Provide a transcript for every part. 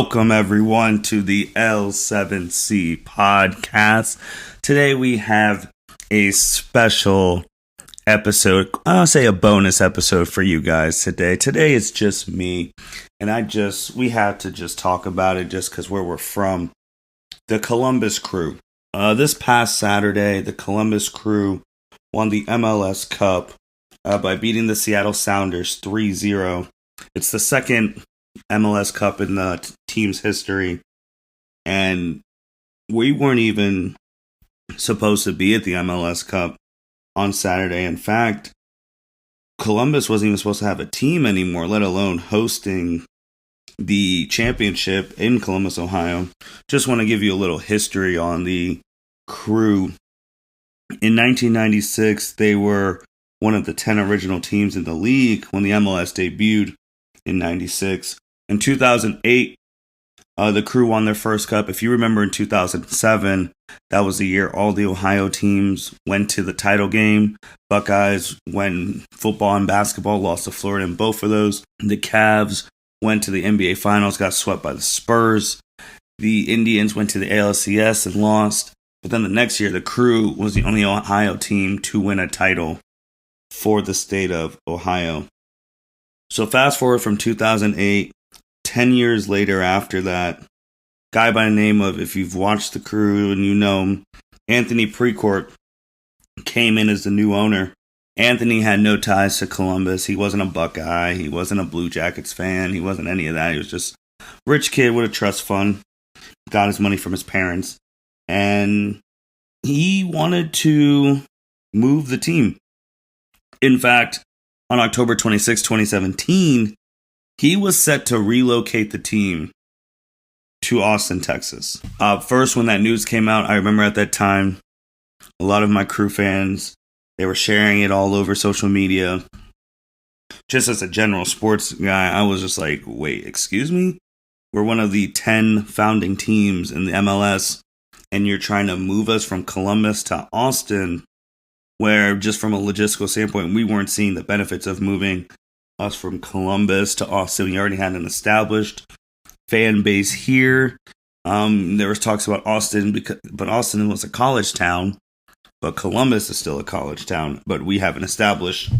Welcome everyone to the L7C podcast. Today we have a special episode. I'll say a bonus episode for you guys today. Today it's just me, and we had to just talk about it just because where we're from. The Columbus Crew. This past Saturday, the Columbus Crew won the MLS Cup by beating the Seattle Sounders 3-0. It's the second MLS Cup in the team's history, and we weren't even supposed to be at the MLS Cup on Saturday. In fact, Columbus wasn't even supposed to have a team anymore, let alone hosting the championship in Columbus, Ohio. Just want to give you a little history on the Crew. In 1996, they were one of the 10 original teams in the league when the MLS debuted in 96. In 2008, the Crew won their first cup. If you remember, in 2007, that was the year all the Ohio teams went to the title game. Buckeyes went football and basketball, lost to Florida in both of those. The Cavs went to the NBA Finals, got swept by the Spurs. The Indians went to the ALCS and lost. But then the next year, the Crew was the only Ohio team to win a title for the state of Ohio. So fast forward from 2008, 10 years later after that, guy by the name of, if you've watched the Crew and you know him, Anthony Precourt came in as the new owner. Anthony had no ties to Columbus. He wasn't a Buckeye. He wasn't a Blue Jackets fan. He wasn't any of that. He was just a rich kid with a trust fund. Got his money from his parents. And he wanted to move the team. In fact, on October 26, 2017, he was set to relocate the team to Austin, Texas. First, when that news came out, I remember at that time, a lot of my Crew fans, they were sharing it all over social media. Just as a general sports guy, I was just like, wait, excuse me? We're one of the 10 founding teams in the MLS, and you're trying to move us from Columbus to Austin, where just from a logistical standpoint, we weren't seeing the benefits of moving us from Columbus to Austin. We already had an established fan base here. There was talks about Austin, but Austin was a college town, but Columbus is still a college town. But we have an established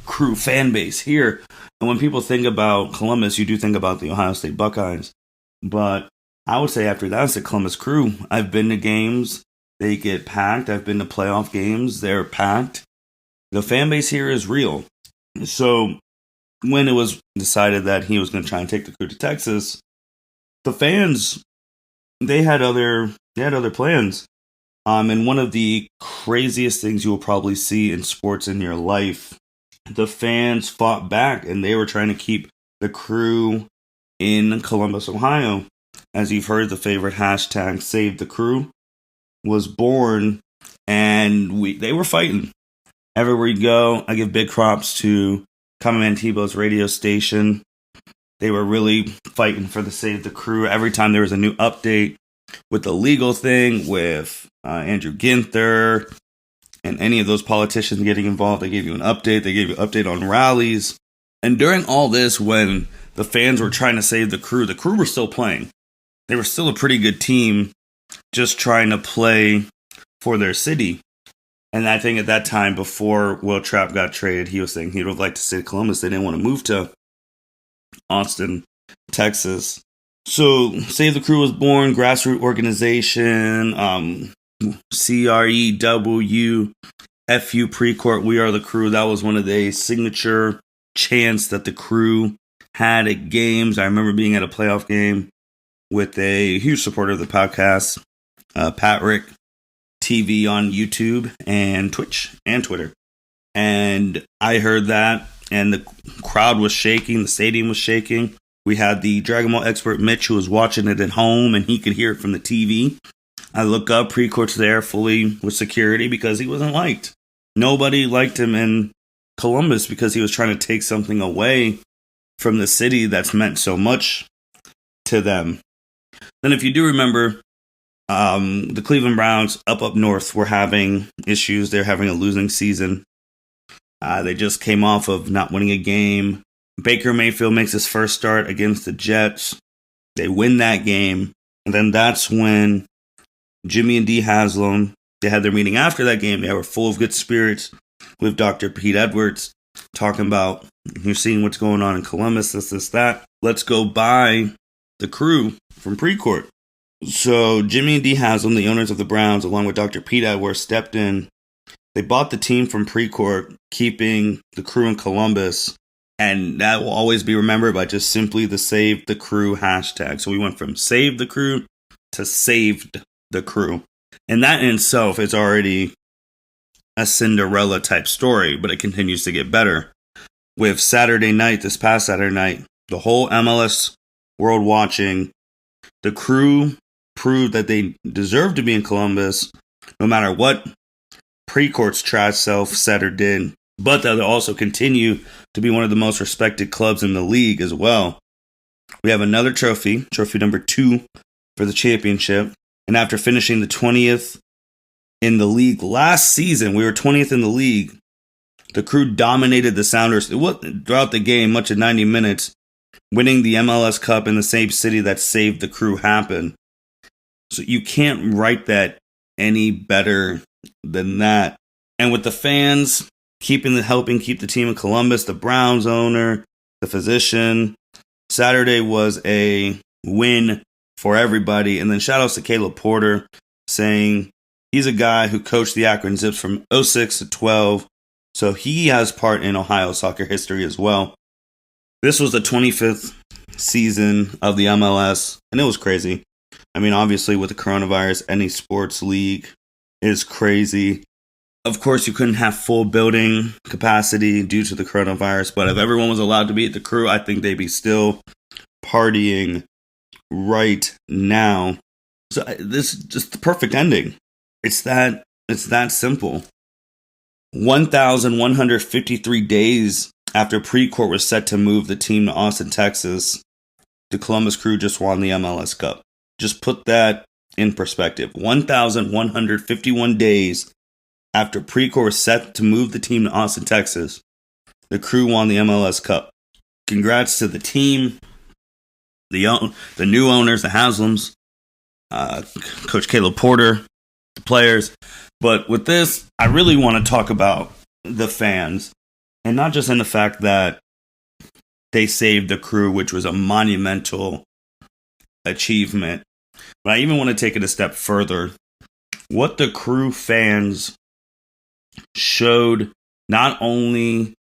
Crew fan base here. And when people think about Columbus, you do think about the Ohio State Buckeyes. But I would say after that, it's the Columbus Crew. I've been to games. They get packed. I've been to playoff games. They're packed. The fan base here is real. So when it was decided that he was going to try and take the Crew to Texas, the fans, they had other plans. And one of the craziest things you will probably see in sports in your life, the fans fought back and they were trying to keep the Crew in Columbus, Ohio. As you've heard, the favorite hashtag Savethecrew was born, and they were fighting. Everywhere you go, I give big props to Cameraman Tebow's radio station. They were really fighting for the Save the Crew. Every time there was a new update with the legal thing, with Andrew Ginther, and any of those politicians getting involved, they gave you an update. They gave you an update on rallies. And during all this, when the fans were trying to save the Crew were still playing. They were still a pretty good team, just trying to play for their city. And I think at that time, before Will Trapp got traded, he was saying he would have liked to stay at Columbus. They didn't want to move to Austin, Texas. So Save the Crew was born, grassroots organization, CREW, FU Precourt, We Are the Crew. That was one of the signature chants that the Crew had at games. I remember being at a playoff game with a huge supporter of the podcast, Patrick TV on YouTube and Twitch and Twitter. And I heard that, and the crowd was shaking, the stadium was shaking. We had the Dragon Ball expert Mitch who was watching it at home, and he could hear it from the TV. I look up, Precourt's there fully with security because he wasn't liked. Nobody liked him in Columbus because he was trying to take something away from the city that's meant so much to them. Then if you do remember, the Cleveland Browns up north were having issues. They're having a losing season. They just came off of not winning a game. Baker Mayfield makes his first start against the Jets. They win that game. And then that's when Jimmy and Dee Haslam, they had their meeting after that game. They were full of good spirits with Dr. Pete Edwards, talking about, you're seeing what's going on in Columbus, this, that. Let's go buy the Crew from Precourt. So Jimmy and Dee Haslam, the owners of the Browns, along with Dr. Pete Edwards, stepped in. They bought the team from Precourt, keeping the Crew in Columbus. And that will always be remembered by just simply the Save the Crew hashtag. So we went from Save the Crew to Saved the Crew. And that in itself is already a Cinderella type story, but it continues to get better. With Saturday night, this past Saturday night, the whole MLS world watching, the Crew proved that they deserve to be in Columbus, no matter what Precourt's trash self said or did, but they'll also continue to be one of the most respected clubs in the league as well. We have another trophy number 2 for the championship. And after finishing the 20th in the league last season, we were 20th in the league. The Crew dominated the Sounders throughout the game, much of 90 minutes, winning the MLS Cup in the same city that Saved the Crew happened. So you can't write that any better than that. And with the fans helping keep the team in Columbus, the Browns owner, the physician, Saturday was a win for everybody. And then shout outs to Caleb Porter, saying he's a guy who coached the Akron Zips from 06 to 12. So he has part in Ohio soccer history as well. This was the 25th season of the MLS, and it was crazy. I mean, obviously with the coronavirus, any sports league is crazy. Of course, you couldn't have full building capacity due to the coronavirus, but if everyone was allowed to be at the Crew, I think they'd be still partying right now. So this is just the perfect ending. It's that simple. 1,153 days after Precourt was set to move the team to Austin, Texas, the Columbus Crew just won the MLS Cup. Just put that in perspective. 1,151 days after Precourt was set to move the team to Austin, Texas, the Crew won the MLS Cup. Congrats to the team, the new owners, the Haslams, Coach Caleb Porter, the players. But with this, I really want to talk about the fans, and not just in the fact that they saved the Crew, which was a monumental achievement, but I even want to take it a step further. What the Crew fans showed not only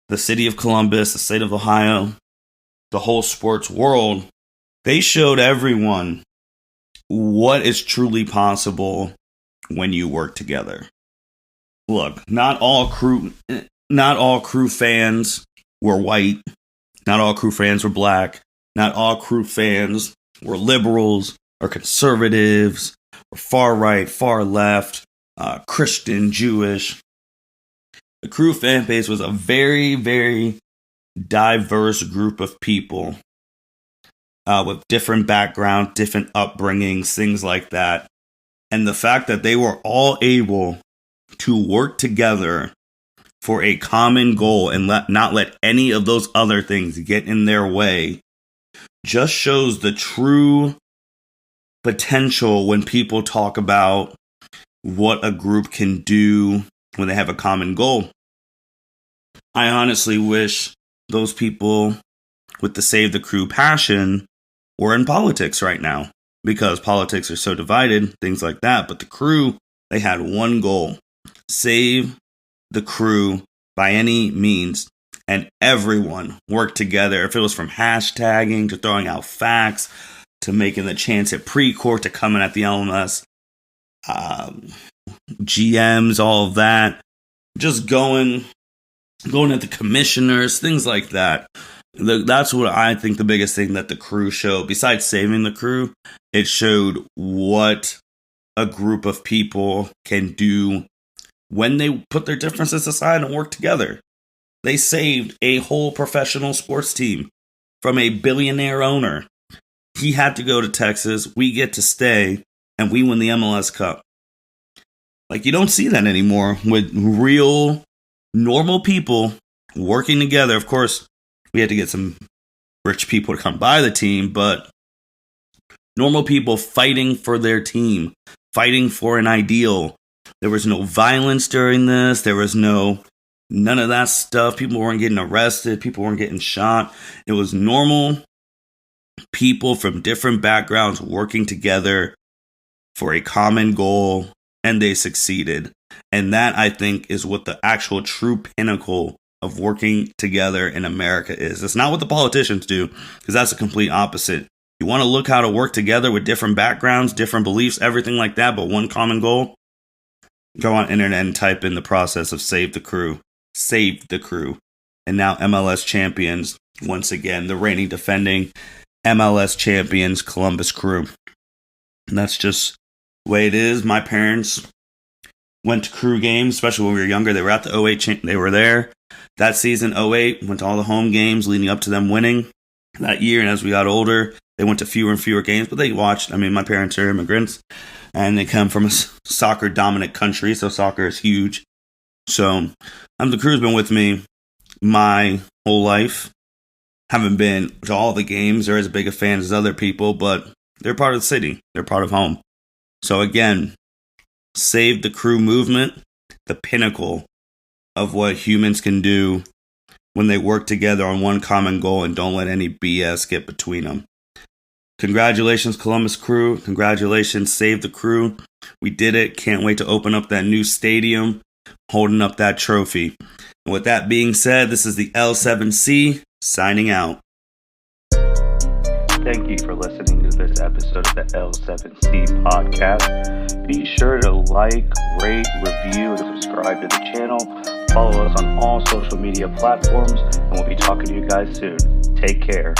the city of Columbus, the state of Ohio, the whole sports world, they showed everyone what is truly possible when you work together. Look, not all Crew fans were white, not all Crew fans were black, not all Crew fans were liberals or conservatives or far right, far left, Christian, Jewish. The Crew fan base was a very, very diverse group of people with different backgrounds, different upbringings, things like that. And the fact that they were all able to work together for a common goal and not let any of those other things get in their way just shows the true potential when people talk about what a group can do when they have a common goal. I honestly wish those people with the Save the Crew passion were in politics right now, because politics are so divided, things like that. But the Crew, they had one goal: save the Crew by any means. And everyone worked together. If it was from hashtagging to throwing out facts to making the chance at Precourt to coming at the LMS, GMs, all of that, just going at the commissioners, things like that. That's what I think the biggest thing that the Crew showed. Besides saving the Crew, it showed what a group of people can do when they put their differences aside and work together. They saved a whole professional sports team from a billionaire owner. He had to go to Texas. We get to stay, and we win the MLS Cup. Like, you don't see that anymore with real, normal people working together. Of course, we had to get some rich people to come buy the team, but Normal people fighting for their team, fighting for an ideal. There was no violence during this. There was none of that stuff. People weren't getting arrested. People weren't getting shot. It was normal people from different backgrounds working together for a common goal, and they succeeded. And that, I think, is what the actual true pinnacle of working together in America is. It's not what the politicians do, because that's the complete opposite. You want to look how to work together with different backgrounds, different beliefs, everything like that, but one common goal? Go on internet and type in the process of Save the Crew. Save the Crew. And now MLS Champions, once again, the reigning defending MLS Champions, Columbus Crew. And that's just the way it is. My parents went to Crew games, especially when we were younger. They were at the 08, they were there. That season, 08, went to all the home games leading up to them winning that year. And as we got older, they went to fewer and fewer games, but they watched. I mean, my parents are immigrants, and they come from a soccer-dominant country, so soccer is huge. So, the Crew's been with me my whole life. Haven't been to all the games or as big a fan as other people, but they're part of the city. They're part of home. So again, Save the Crew movement, the pinnacle of what humans can do when they work together on one common goal and don't let any BS get between them. Congratulations, Columbus Crew. Congratulations, Save the Crew. We did it. Can't wait to open up that new stadium, holding up that trophy. And with that being said, this is the L7C signing out. Thank you for listening to this episode of the L7C podcast. Be sure to like, rate, review, and subscribe to the channel. Follow us on all social media platforms, and we'll be talking to you guys soon. Take care.